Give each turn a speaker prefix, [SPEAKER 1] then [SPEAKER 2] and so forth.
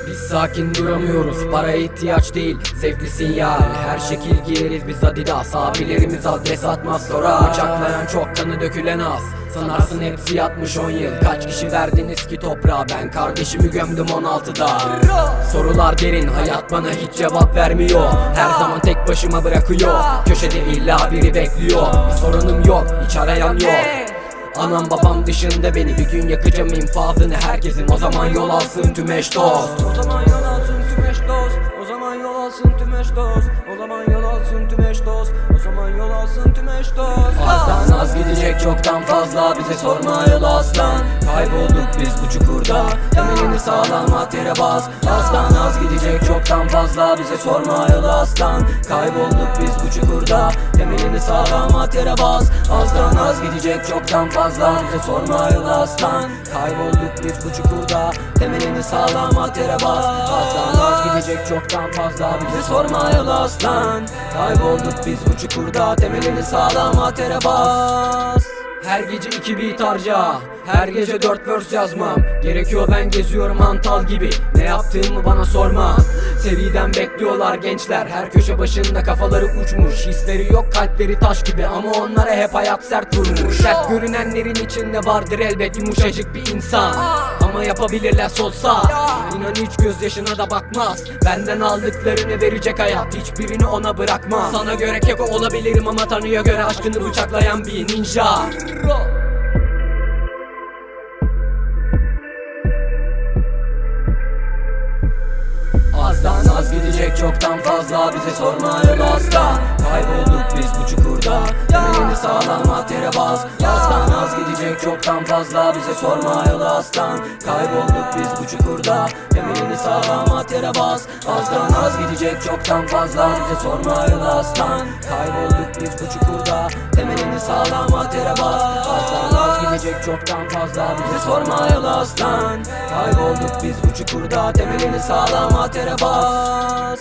[SPEAKER 1] Biz sakin duramıyoruz, paraya ihtiyaç değil, zevkli sinyal. Her şekil giyeriz biz Adidas, abilerimiz adres atmaz sorar. Bıçaklayan çok, kanı dökülen az, sanarsın hepsi yatmış 10 yıl. Kaç kişi verdiniz ki toprağa, ben kardeşimi gömdüm 16'da. Sorular derin, hayat bana hiç cevap vermiyor. Her zaman tek başıma bırakıyor, köşede illa biri bekliyor. Bir sorunum yok, hiç arayan yok. Anam babam dışında beni, bir gün yakacağım infazını herkesin. O zaman yol alsın tüm eş dost. O zaman yol alsın tüm eş dost. O zaman yol alsın tüm eş dost. O zaman yol alsın tüm eş dost. O zaman yol alsın tüm eş dost. Azdan az gidecek çoktan fazla, bize sorma yol aslan. Kaybolduk biz bu çukurda, temelini sağlam at yere bas. Azdan az gidecek çoktan fazla, bize sorma yol aslan. Kaybolduk biz bu çukurda, temelini sağlam at yere bas. Azdan az gidecek çoktan fazla, bize sorma yol aslan. Kaybolduk biz bu çukurda, temelini sağlam at yere bas. Azdan az gidecek çoktan fazla, bize sorma yol aslan. Kaybolduk biz bu çukurda, temelini sağlam at yere bas. Her gece 2 beat harca, her gece 4 verse yazmam gerekiyor, ben geziyorum hantal gibi. Ne yaptığımı bana sorma, seviden bekliyorlar gençler. Her köşe başında kafaları uçmuş, hisleri yok kalpleri taş gibi. Ama onlara hep hayat sert vurmuş. Sert görünenlerin içinde vardır elbet yumuşacık bir insan. Ama yapabilirler solsa, İnan hiç gözyaşına da bakmaz. Benden aldıklarını verecek hayat, hiçbirini ona bırakma. Sana göre keko olabilirim ama Tanrı'ya göre aşkını bıçaklayan bir ninja. Azdan az gidecek çoktan fazla, bize sorma yol asla. Kaybolduk biz bu çukurda, temelini sağlam at yere bas. Azdan az gidecek çoktan fazla, bize sorma yol aslan. Kaybolduk biz bu çukurda, temelini sağlam at yere bas. Azdan az gidecek çoktan fazla, bize sorma yol aslan. Kaybolduk biz bu çukurda, temelini sağlam at yere bas. Azdan az gidecek çoktan fazla, bize sorma yol aslan. Kaybolduk biz bu çukurda, temelini sağlam at yere bas.